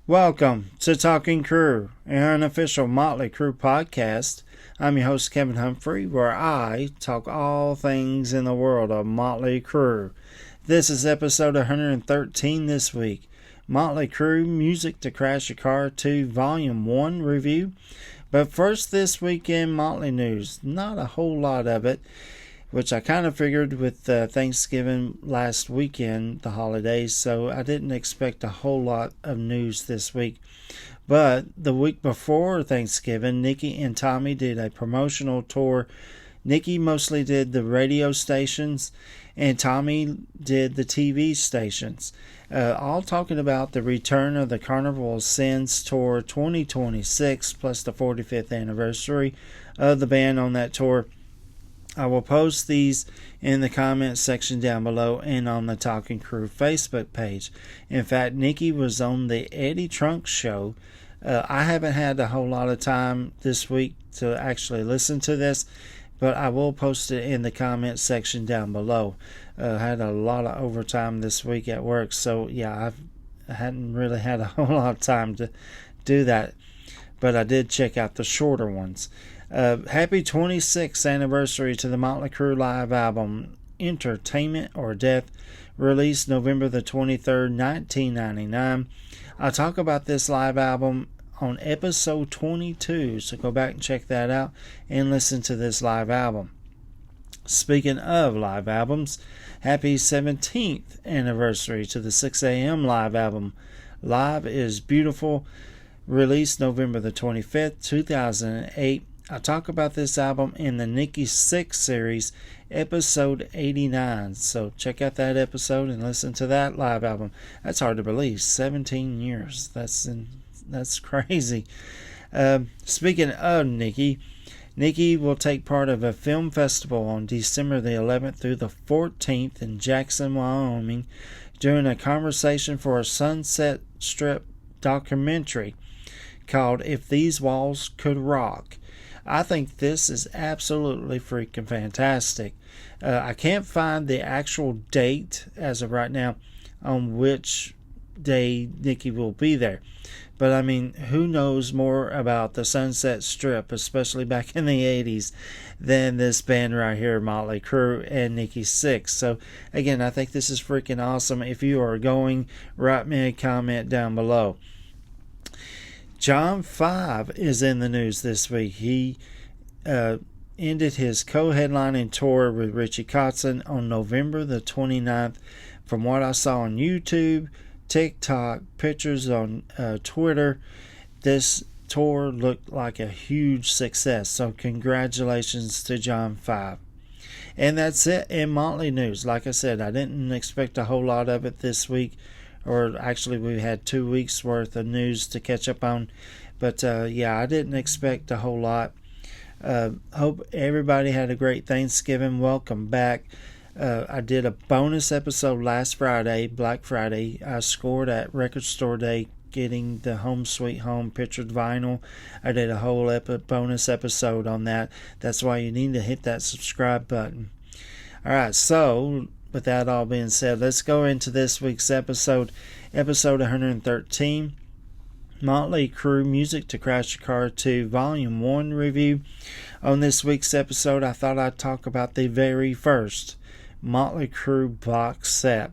Welcome to Talking Crue, an unofficial Motley Crue podcast. I'm your host, Kevin Humphrey, where I talk all things in the world of Motley Crue. This is episode 113 this week. Motley Crue, Music to Crash Your Car 2, Volume 1 review. But first this week in Motley news, not a whole lot of it, which I kind of figured with Thanksgiving last weekend, the holidays, so I didn't expect a whole lot of news this week. But the week before Thanksgiving, Nikki and Tommy did a promotional tour. Nikki mostly did the radio stations, and Tommy did the TV stations. All talking about the return of the Carnival of Sins Tour 2026, plus the 45th anniversary of the band on that tour. I will post these in the comments section down below and on the Talking Crue Facebook page. In fact, Nikki was on the Eddie Trunk show. I haven't had a whole lot of time this week to actually listen to this, but I will post it in the comments section down below. I had a lot of overtime this week at work, so yeah, I hadn't really had a whole lot of time to do that, but I did check out the shorter ones. Happy 26th anniversary to the Motley Crue live album Entertainment or Death, released November the 23rd, 1999. I'll talk about this live album on episode 22, so go back and check that out and listen to this live album. Speaking of live albums, happy 17th anniversary to the 6am live album. Live is Beautiful, released November the 25th, 2008. I talk about this album in the Nikki 6 series, episode 89. So check out that episode and listen to that live album. That's hard to believe. 17 years. That's crazy. Speaking of Nikki will take part of a film festival on December the 11th through the 14th in Jackson, Wyoming, during a conversation for a Sunset Strip documentary called If These Walls Could Rock. I think this is absolutely freaking fantastic. I can't find the actual date as of right now on which day Nikki will be there. But I mean, who knows more about the Sunset Strip, especially back in the 80s, than this band right here, Motley Crue and Nikki 6. So again, I think this is freaking awesome. If you are going, write me a comment down below. John 5 is in the news this week. He ended his co-headlining tour with Richie Kotzen on November the 29th. From what I saw on YouTube, TikTok, pictures on Twitter, this tour looked like a huge success. So congratulations to John 5. And that's it in Motley news. Like I said, I didn't expect a whole lot of it this week. Or actually, we had 2 weeks worth of news to catch up on. But yeah, I didn't expect a whole lot. Hope everybody had a great Thanksgiving. Welcome back. I did a bonus episode last Friday, Black Friday. I scored at Record Store Day, getting the Home Sweet Home pictured vinyl. I did a whole bonus episode on that. That's why you need to hit that subscribe button. All right, so with that all being said, let's go into this week's episode 113. Motley Crue, Music to Crash Your Car 2, Volume 1 review. On this week's episode, I thought I'd talk about the very first Motley Crue box set.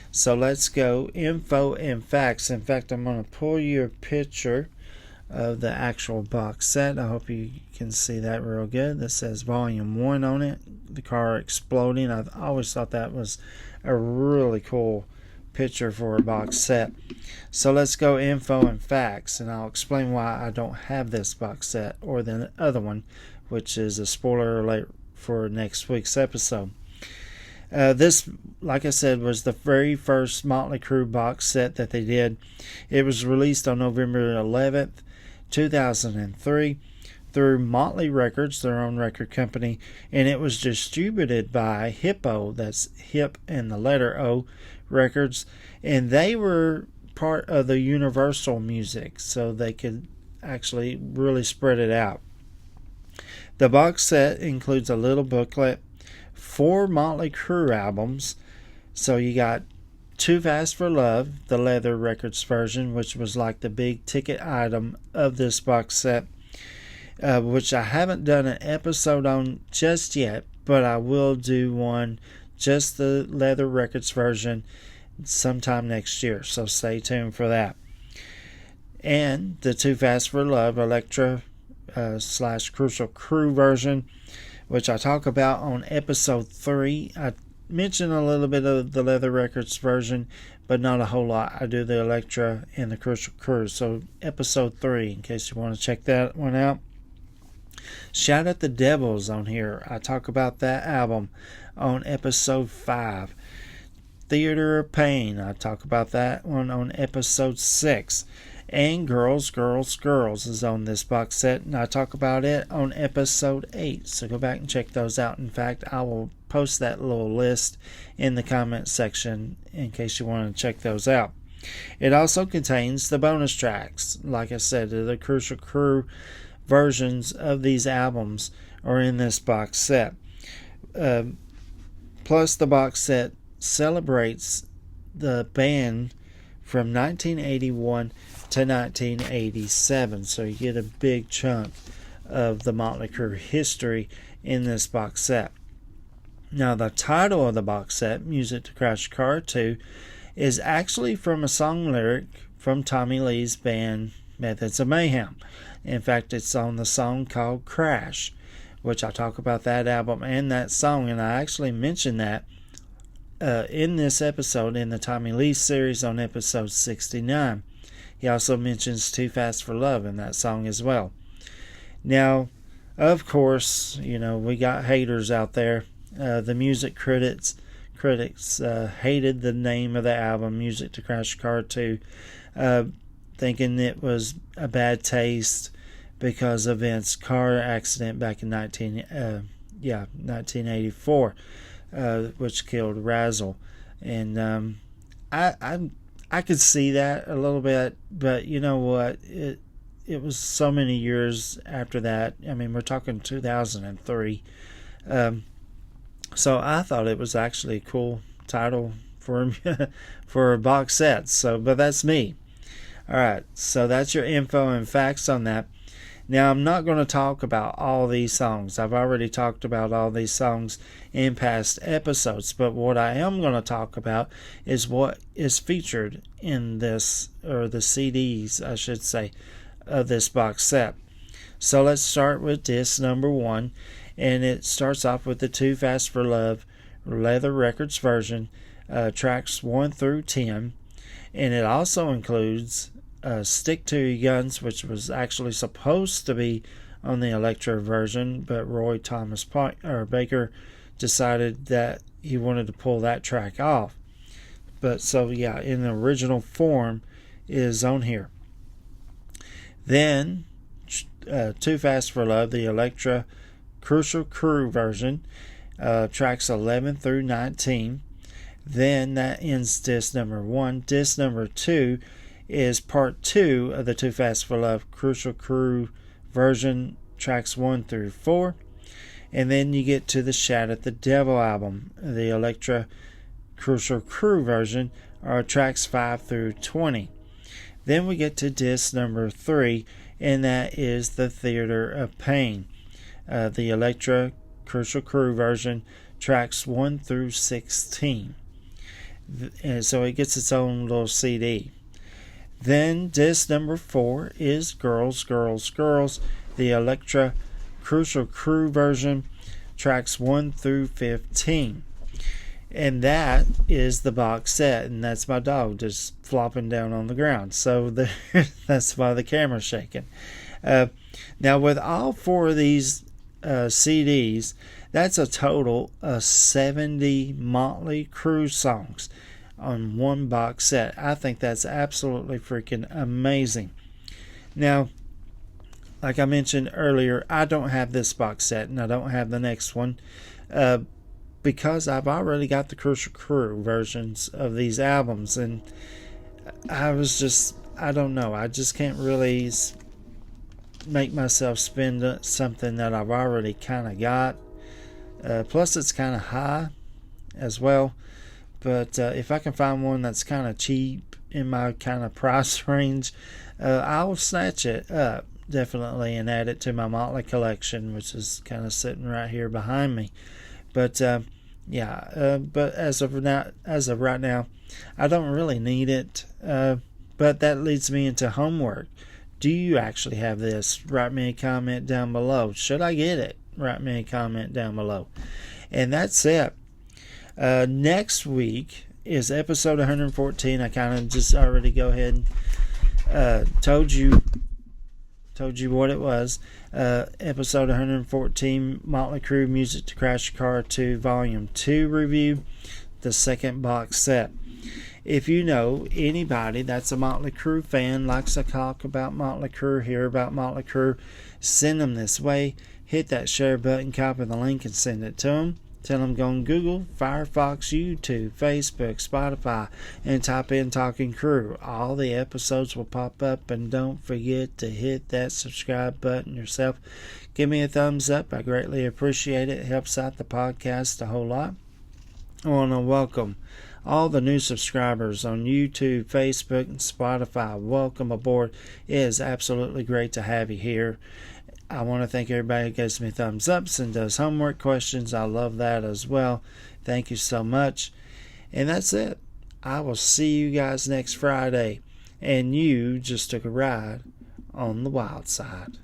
So let's go. Info and facts. In fact, I'm going to pull you a picture of the actual box set. I hope you can see that real good. That says Volume 1 on it. The car exploding. I always thought that was a really cool picture for a box set. So let's go info and facts, and I'll explain why I don't have this box set or the other one, which is a spoiler alert for next week's episode. This, like I said, was the very first Motley Crue box set that they did. It was released on November 11th, 2003 through Motley Records, their own record company, and it was distributed by Hippo, that's Hip and the letter O Records, and they were part of the Universal Music, so they could actually really spread it out. The box set includes a little booklet, 4 Motley Crue albums, so you got Too Fast for Love, the Leather Records version, which was like the big ticket item of this box set, which I haven't done an episode on just yet, but I will do one, just the Leather Records version, sometime next year, so stay tuned for that. And the Too Fast for Love Electra / Crucial Crew version, which I talk about on episode 3. I mention a little bit of the Leather Records version, but not a whole lot. I do the Electra and the Crucial Crew. So episode 3, in case you want to check that one out. Shout at the Devils on here. I talk about that album on episode 5. Theater of Pain, I talk about that one on episode 6. And Girls, Girls, Girls is on this box set, and I talk about it on episode 8. So go back and check those out. In fact, I will post that little list in the comment section in case you want to check those out. It also contains the bonus tracks. Like I said, the Crucial Crew versions of these albums are in this box set. Plus, the box set celebrates the band from 1981 to 1987, so you get a big chunk of the Motley Crue history in this box set. Now, the title of the box set, Music to Crash Car 2, is actually from a song lyric from Tommy Lee's band Methods of Mayhem. In fact, it's on the song called Crash, which I talk about that album and that song, and I actually mentioned that in this episode in the Tommy Lee series on episode 69. He also mentions Too Fast for Love in that song as well. Now, of course, we got haters out there. The music critics hated the name of the album, Music to Crash Car 2, thinking it was a bad taste because of Vince's car accident back in 1984, which killed Razzle. And I could see that a little bit, but you know what? It was so many years after that. I mean, we're talking 2003. So I thought it was actually a cool title for a box set. But that's me. All right, so that's your info and facts on that. Now, I'm not going to talk about all these songs. I've already talked about all these songs in past episodes, but what I am going to talk about is what is featured in this, or the CDs, I should say, of this box set. So let's start with disc number 1, and it starts off with the Too Fast for Love Leather Records version, tracks 1 through 10, and it also includes Stick to Your Guns, which was actually supposed to be on the Electra version, but Roy Thomas Baker decided that he wanted to pull that track off. But so yeah, in the original form is on here. Then Too Fast for Love, the Electra Crucial Crew version, tracks 11 through 19. Then that ends disc number 1. Disc number 2 is part 2 of the Too Fast for Love Crucial Crew version, tracks 1 through 4. And then you get to the Shout at the Devil album, the Electra Crucial Crew version, are tracks 5 through 20. Then we get to disc number 3, and that is the Theater of Pain, the Electra Crucial Crew version, tracks 1 through 16. And so it gets its own little CD. Then disc number 4 is Girls, Girls, Girls, the Electra Crucial Crew version, tracks 1 through 15. And that is the box set, and that's my dog just flopping down on the ground. So that's why the camera's shaking. Now, with all 4 of these CDs, that's a total of 70 Motley Crue songs on one box set. I think that's absolutely freaking amazing. Now, like I mentioned earlier, I don't have this box set, and I don't have the next one because I've already got the Crucial Crew versions of these albums, and I don't know, I just can't really make myself spend something that I've already kind of got. Plus, it's kind of high as well. But if I can find one that's kind of cheap in my kind of price range, I will snatch it up definitely and add it to my Motley collection, which is kind of sitting right here behind me. But but as of right now, I don't really need it. But that leads me into homework. Do you actually have this? Write me a comment down below. Should I get it? Write me a comment down below. And that's it. Next week is episode 114. I kind of just already go ahead and told you what it was. Episode 114, Motley Crue Music to Crash Your Car 2 Volume 2 review, the second box set. If you know anybody that's a Motley Crue fan, likes to talk about Motley Crue, hear about Motley Crue, send them this way. Hit that share button, copy the link, and send it to them. Tell them go on Google, Firefox, YouTube, Facebook, Spotify, and type in Talking Crue. All the episodes will pop up, and don't forget to hit that subscribe button yourself. Give me a thumbs up. I greatly appreciate it. It helps out the podcast a whole lot. I want to welcome all the new subscribers on YouTube, Facebook, and Spotify. Welcome aboard. It is absolutely great to have you here. I want to thank everybody who gives me thumbs ups and does homework questions. I love that as well. Thank you so much. And that's it. I will see you guys next Friday. And you just took a ride on the wild side.